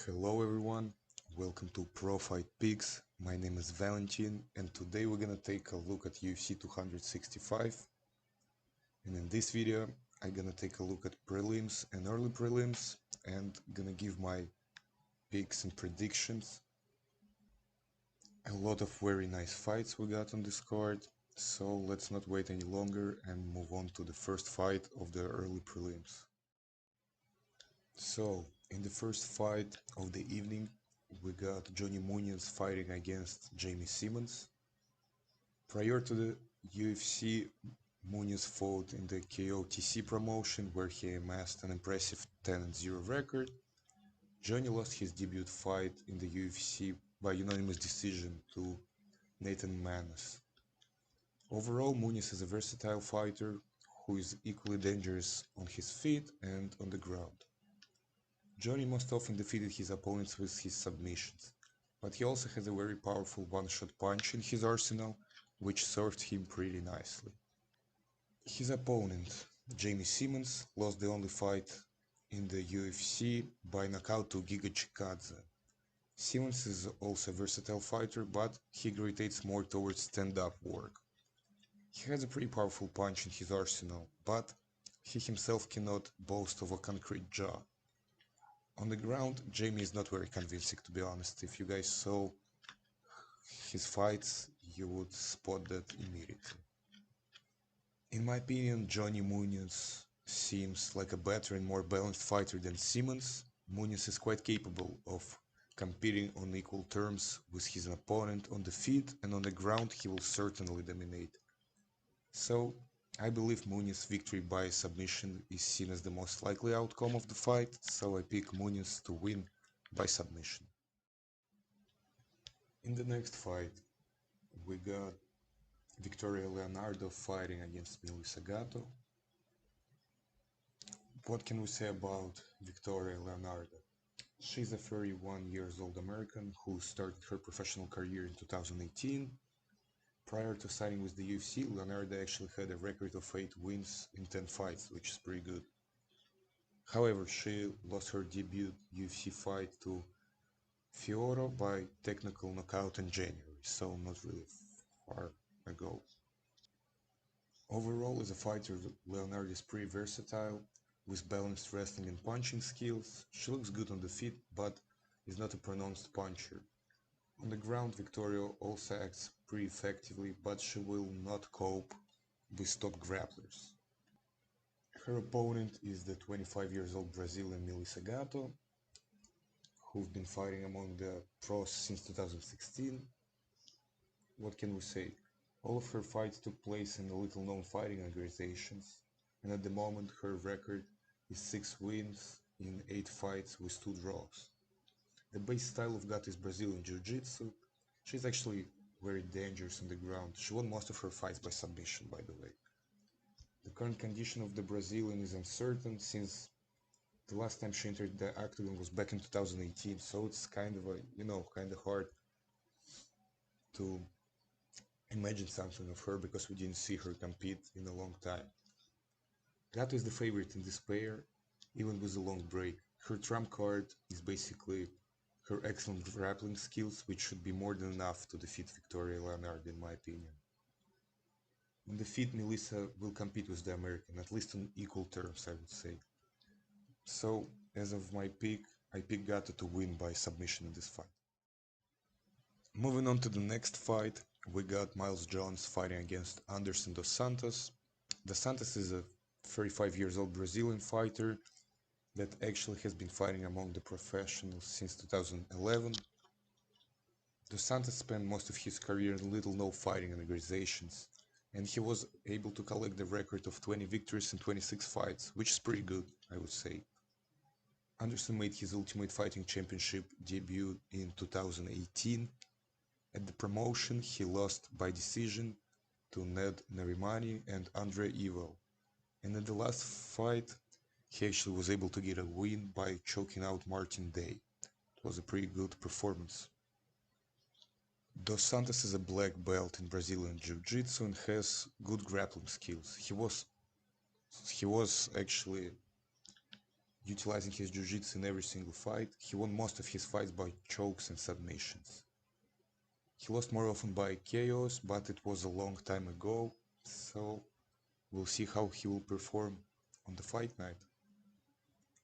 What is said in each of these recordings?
Hello everyone, welcome to Pro Fight Picks. My name is Valentin and today we're gonna take a look at UFC 265. And in this video I'm gonna take a look at prelims and early prelims and gonna give my picks and predictions. A lot of very nice fights we got on this card, so let's not wait any longer and move on to the first fight of the early prelims. So, in the first fight of the evening, we got Johnny Munoz fighting against Jamie Simmons. Prior to the UFC, Munoz fought in the KOTC promotion where he amassed an impressive 10-0 record. Johnny lost his debut fight in the UFC by unanimous decision to Nathan Munoz. Overall, Munoz is a versatile fighter who is equally dangerous on his feet and on the ground. Johnny most often defeated his opponents with his submissions, but he also has a very powerful one-shot punch in his arsenal, which served him pretty nicely. His opponent, Jamie Simmons, lost the only fight in the UFC by knockout to Giga Chikadze. Simmons is also a versatile fighter, but he gravitates more towards stand-up work. He has a pretty powerful punch in his arsenal, but he himself cannot boast of a concrete jaw. On the ground, Jamie is not very convincing, to be honest. If you guys saw his fights, you would spot that immediately. In my opinion, Johnny Munoz seems like a better and more balanced fighter than Simmons. Munoz is quite capable of competing on equal terms with his opponent on the feet, and on the ground he will certainly dominate. So, I believe Munoz's victory by submission is seen as the most likely outcome of the fight, so I pick Munoz to win by submission. In the next fight, we got Victoria Leonardo fighting against Melissa Gatto. What can we say about Victoria Leonardo? She's a 31-year-old American who started her professional career in 2018. Prior to signing with the UFC, Leonardo actually had a record of 8 wins in 10 fights, which is pretty good. However, she lost her debut UFC fight to Fioro by technical knockout in January, so not really far ago. Overall, as a fighter, Leonardo is pretty versatile, with balanced wrestling and punching skills. She looks good on the feet, but is not a pronounced puncher. On the ground, Victoria also acts pretty effectively, but she will not cope with top grapplers. Her opponent is the 25-year-old Brazilian Melissa Gatto, who've been fighting among the pros since 2016. What can we say? All of her fights took place in little-known fighting organizations, and at the moment her record is 6 wins in 8 fights with 2 draws. The base style of Gatto is Brazilian Jiu-Jitsu. She's actually very dangerous on the ground. She won most of her fights by submission, by the way. The current condition of the Brazilian is uncertain since the last time she entered the octagon was back in 2018, so it's kind of hard to imagine something of her because we didn't see her compete in a long time. Gatto is the favorite in this pair, even with a long break. Her trump card is basically her excellent grappling skills, which should be more than enough to defeat Victoria Leonardo in my opinion. On the feet, Melissa will compete with the American, at least on equal terms, I would say. So, as of my pick, I pick Gatto to win by submission in this fight. Moving on to the next fight, we got Miles Jones fighting against Anderson dos Santos. Dos Santos is a 35-year-old Brazilian fighter that actually has been fighting among the professionals since 2011. Dos Santos spent most of his career in little-known fighting organizations, and he was able to collect the record of 20 victories in 26 fights, which is pretty good, I would say. Anderson made his Ultimate Fighting Championship debut in 2018. At the promotion, he lost by decision to Ned Narimani and Andre Ewell, and at the last fight, he actually was able to get a win by choking out Martin Day. It was a pretty good performance. Dos Santos is a black belt in Brazilian Jiu-Jitsu and has good grappling skills. He was actually utilizing his jiu-jitsu in every single fight. He won most of his fights by chokes and submissions. He lost more often by KOs, but it was a long time ago, so we'll see how he will perform on the fight night.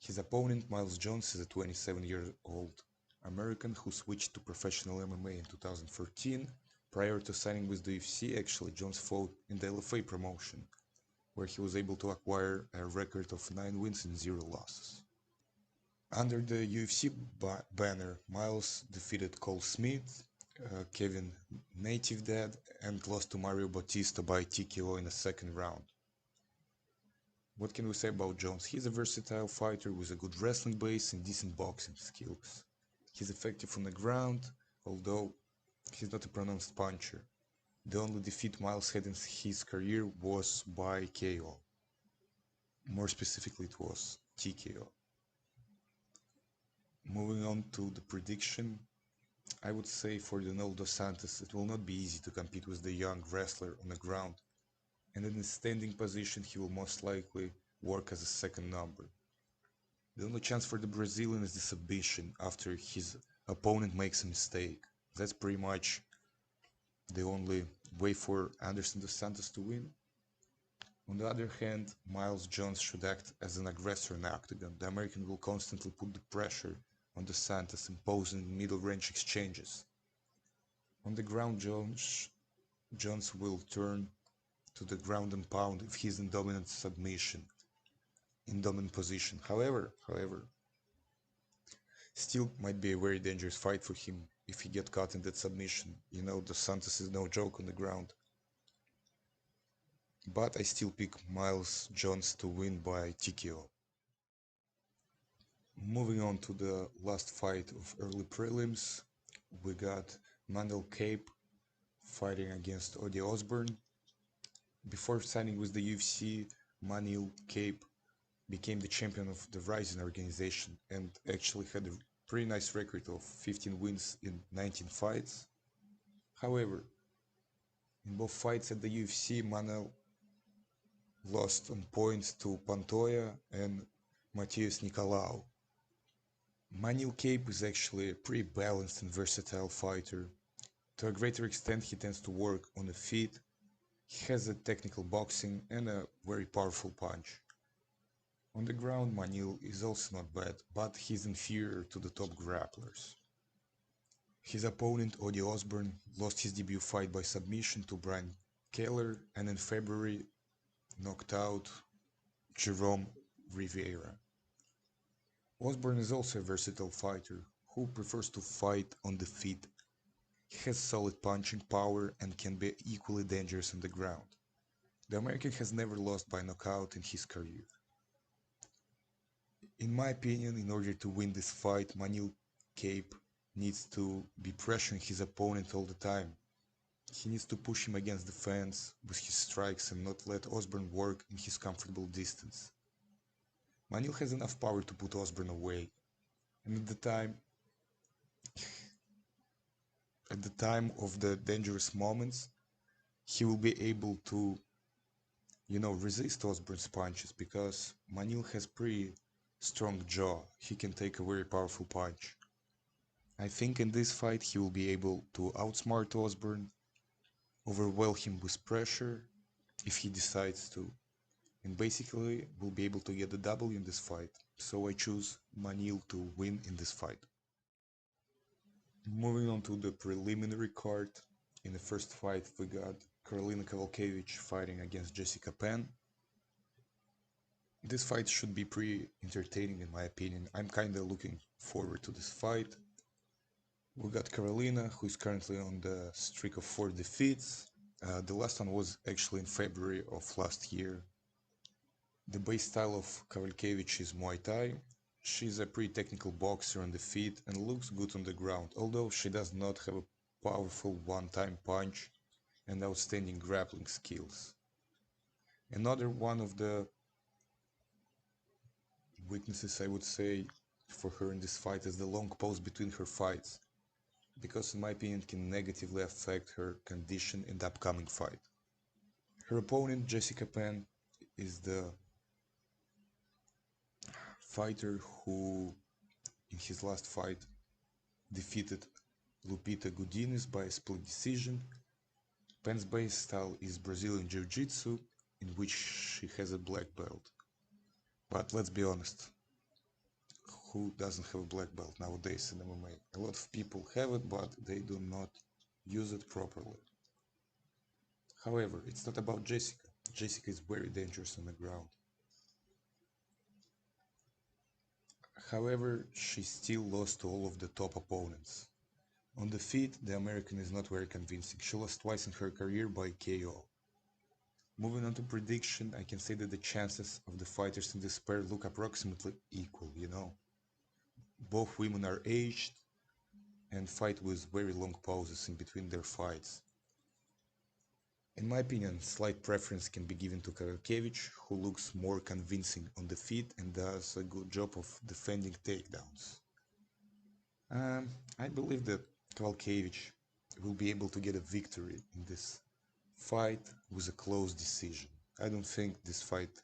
His opponent, Miles Jones, is a 27-year-old American who switched to professional MMA in 2014. Prior to signing with the UFC, actually, Jones fought in the LFA promotion, where he was able to acquire a record of 9 wins and 0 losses. Under the UFC banner, Miles defeated Cole Smith, Kevin Natividad, and lost to Mario Bautista by TKO in the second round. What can we say about Jones? He's a versatile fighter with a good wrestling base and decent boxing skills. He's effective on the ground, although he's not a pronounced puncher. The only defeat Miles had in his career was by KO. More specifically, it was TKO. Moving on to the prediction, I would say for Donald dos Santos it will not be easy to compete with the young wrestler on the ground, and in his standing position he will most likely work as a second number. The only chance for the Brazilian is the submission after his opponent makes a mistake. That's pretty much the only way for Anderson dos Santos to win. On the other hand, Miles Jones should act as an aggressor in the octagon. The American will constantly put the pressure on dos Santos, imposing middle-range exchanges. On the ground, Jones will turn to the ground and pound if he's in dominant position. However, still might be a very dangerous fight for him if he get caught in that submission. You know, dos Santos is no joke on the ground. But I still pick Miles Jones to win by TKO. Moving on to the last fight of early prelims, we got Manel Kape fighting against Odi Osbourne. Before signing with the UFC, Manel Kape became the champion of the Rising organization and actually had a pretty nice record of 15 wins in 19 fights. However, in both fights at the UFC, Manel lost on points to Pantoja and Matheus Nicolau. Manel Kape is actually a pretty balanced and versatile fighter. To a greater extent, he tends to work on the feet. He has a technical boxing and a very powerful punch. On the ground, Manel is also not bad, but he's inferior to the top grapplers. His opponent, Odi Osbourne, lost his debut fight by submission to Brian Keller and in February knocked out Jerome Rivera. Osbourne is also a versatile fighter who prefers to fight on the feet. He has solid punching power and can be equally dangerous on the ground. The American has never lost by knockout in his career. In my opinion, in order to win this fight, Manel Kape needs to be pressuring his opponent all the time. He needs to push him against the fence with his strikes and not let Osbourne work in his comfortable distance. Manel has enough power to put Osbourne away, and at the time of the dangerous moments, he will be able to, resist Osbourne's punches because Manel has pretty strong jaw. He can take a very powerful punch. I think in this fight he will be able to outsmart Osbourne, overwhelm him with pressure if he decides to, and basically will be able to get the W in this fight. So I choose Manel to win in this fight. Moving on to the preliminary card, in the first fight we got Karolina Kowalkiewicz fighting against Jessica Penn. This fight should be pretty entertaining in my opinion. I'm kinda looking forward to this fight. We got Karolina, who is currently on the streak of 4 defeats. The last one was actually in February of last year. The base style of Kowalkiewicz is Muay Thai. She's a pretty technical boxer on the feet and looks good on the ground, although she does not have a powerful one-time punch and outstanding grappling skills. Another one of the weaknesses, I would say, for her in this fight is the long pause between her fights, because in my opinion it can negatively affect her condition in the upcoming fight. Her opponent, Jessica Penn, is the fighter who in his last fight defeated Lupita Godinez by a split decision. Pen's base style is Brazilian Jiu-Jitsu, in which she has a black belt. But let's be honest, who doesn't have a black belt nowadays in MMA? A lot of people have it, but they do not use it properly. However, it's not about Jessica. Jessica is very dangerous on the ground. However, she still lost to all of the top opponents. On the feet, the American is not very convincing. She lost twice in her career by KO. Moving on to prediction, I can say that the chances of the fighters in this pair look approximately equal, Both women are aged and fight with very long pauses in between their fights. In my opinion, slight preference can be given to Kowalkiewicz, who looks more convincing on the feet and does a good job of defending takedowns. I believe that Kowalkiewicz will be able to get a victory in this fight with a close decision. I don't think this fight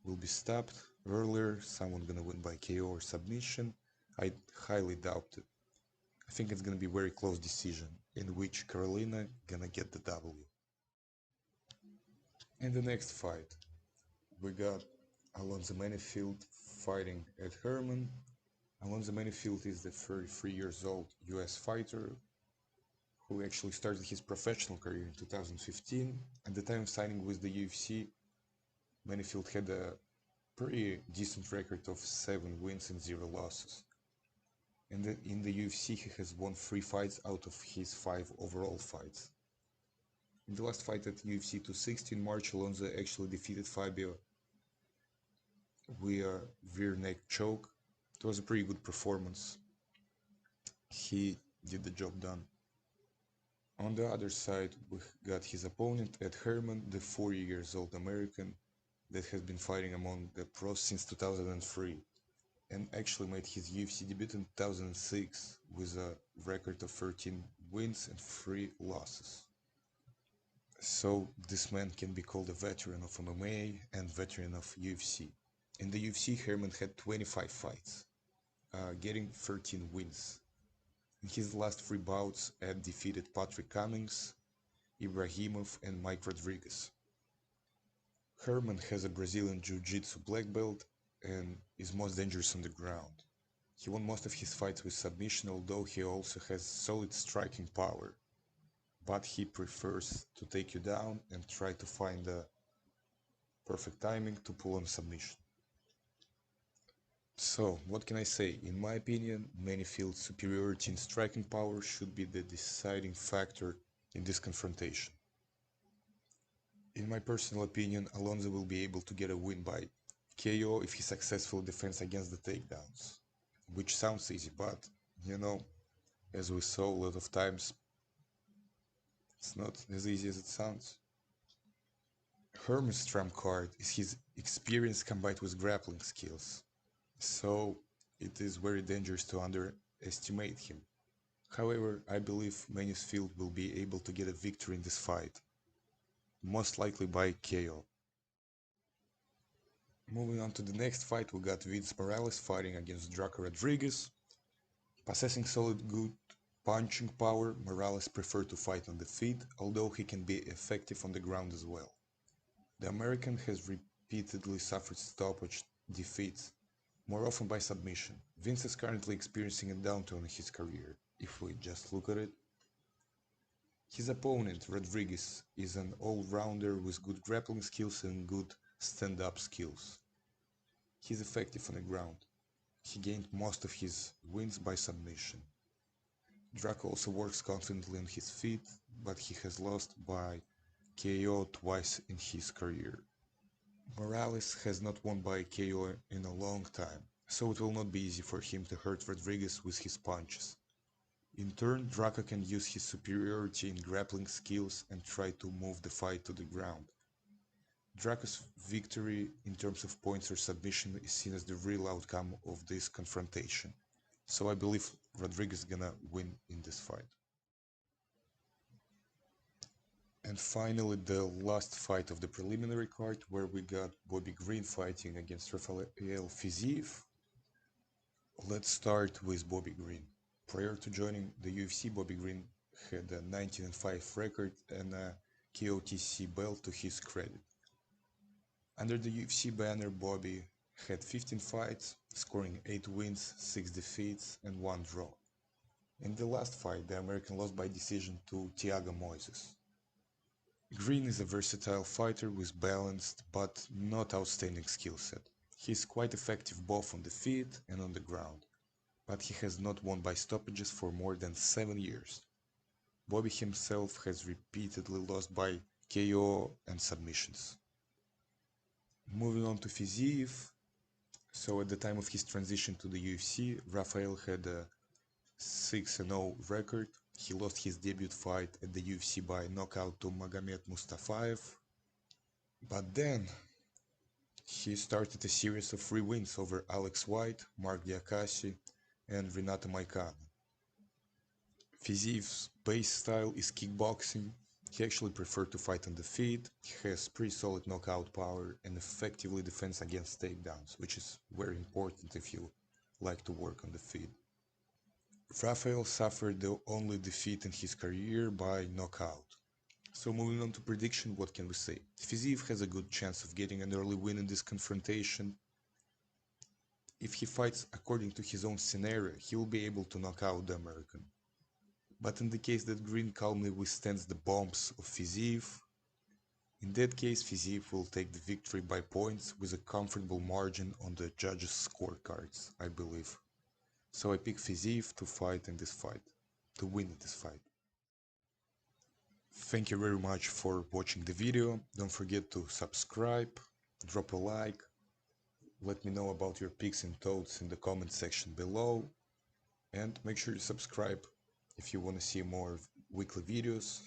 will be stopped earlier, someone gonna win by KO or submission. I highly doubt it. I think it's gonna be a very close decision in which Karolina gonna get the W. In the next fight, we got Alonzo Menifield fighting Ed Herman. Alonzo Menifield is the 33 years old US fighter who actually started his professional career in 2015. At the time of signing with the UFC, Menifield had a pretty decent record of 7 wins and 0 losses. And in the UFC, he has won 3 fights out of his 5 overall fights. In the last fight at UFC 260 in March, Alonzo actually defeated Fabio via rear neck choke. It was a pretty good performance. He did the job done. On the other side, we got his opponent, Ed Herman, the 40 years old American that has been fighting among the pros since 2003 and actually made his UFC debut in 2006 with a record of 13 wins and 3 losses. So this man can be called a veteran of MMA and veteran of UFC. In the UFC, Herman had 25 fights, getting 13 wins. In his last 3 bouts, Ed defeated Patrick Cummings, Ibrahimov and Mike Rodriguez. Herman has a Brazilian Jiu-Jitsu black belt and is most dangerous on the ground. He won most of his fights with submission, although he also has solid striking power. But he prefers to take you down and try to find the perfect timing to pull on submission. So, what can I say? In my opinion, Menifield's superiority in striking power should be the deciding factor in this confrontation. In my personal opinion, Alonzo will be able to get a win by KO if he successfully defends against the takedowns. Which sounds easy, but, as we saw a lot of times, it's not as easy as it sounds. Herman's trump card is his experience combined with grappling skills, so it is very dangerous to underestimate him. However, I believe Menifield will be able to get a victory in this fight, most likely by KO. Moving on to the next fight, we got Vince Morales fighting against Draco Rodriguez. Possessing solid good punching power, Morales preferred to fight on the feet, although he can be effective on the ground as well. The American has repeatedly suffered stoppage defeats, more often by submission. Vince is currently experiencing a downturn in his career, if we just look at it. His opponent, Rodriguez, is an all-rounder with good grappling skills and good stand-up skills. He's effective on the ground. He gained most of his wins by submission. Draco also works confidently on his feet, but he has lost by KO twice in his career. Morales has not won by KO in a long time, so it will not be easy for him to hurt Rodriguez with his punches. In turn, Draco can use his superiority in grappling skills and try to move the fight to the ground. Draco's victory in terms of points or submission is seen as the real outcome of this confrontation, so I believe Rodriguez is gonna win in this fight. And finally, the last fight of the preliminary card, where we got Bobby Green fighting against Rafael Fiziev. Let's start with Bobby Green. Prior to joining the UFC, Bobby Green had a 19-5 record and a KOTC belt to his credit. Under the UFC banner, Bobby had 15 fights, scoring 8 wins, 6 defeats, and 1 draw. In the last fight, the American lost by decision to Thiago Moises. Green is a versatile fighter with balanced but not outstanding skill set. He is quite effective both on the feet and on the ground, but he has not won by stoppages for more than 7 years. Bobby himself has repeatedly lost by KO and submissions. Moving on to Fiziev. So at the time of his transition to the UFC, Rafael had a 6-0 record. He lost his debut fight at the UFC by knockout to Magomed Mustafayev. But then he started a series of 3 wins over Alex White, Mark Diakasi, and Renato Moicano. Fiziev's base style is kickboxing. He actually prefers to fight on the feet. He has pretty solid knockout power and effectively defends against takedowns, which is very important if you like to work on the feet. Rafael suffered the only defeat in his career by knockout. So moving on to prediction, what can we say? Fiziev has a good chance of getting an early win in this confrontation. If he fights according to his own scenario, he will be able to knock out the American. But in the case that Green calmly withstands the bombs of Fiziev, in that case Fiziev will take the victory by points with a comfortable margin on the judges' scorecards, I believe. So I pick Fiziev to fight in this fight, to win in this fight. Thank you very much for watching the video. Don't forget to subscribe, drop a like, let me know about your picks and thoughts in the comment section below, and make sure you subscribe if you want to see more weekly videos.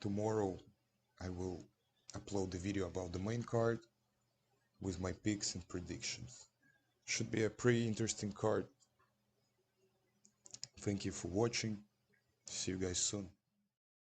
Tomorrow I will upload the video about the main card with my picks and predictions. Should be a pretty interesting card. Thank you for watching. See you guys soon.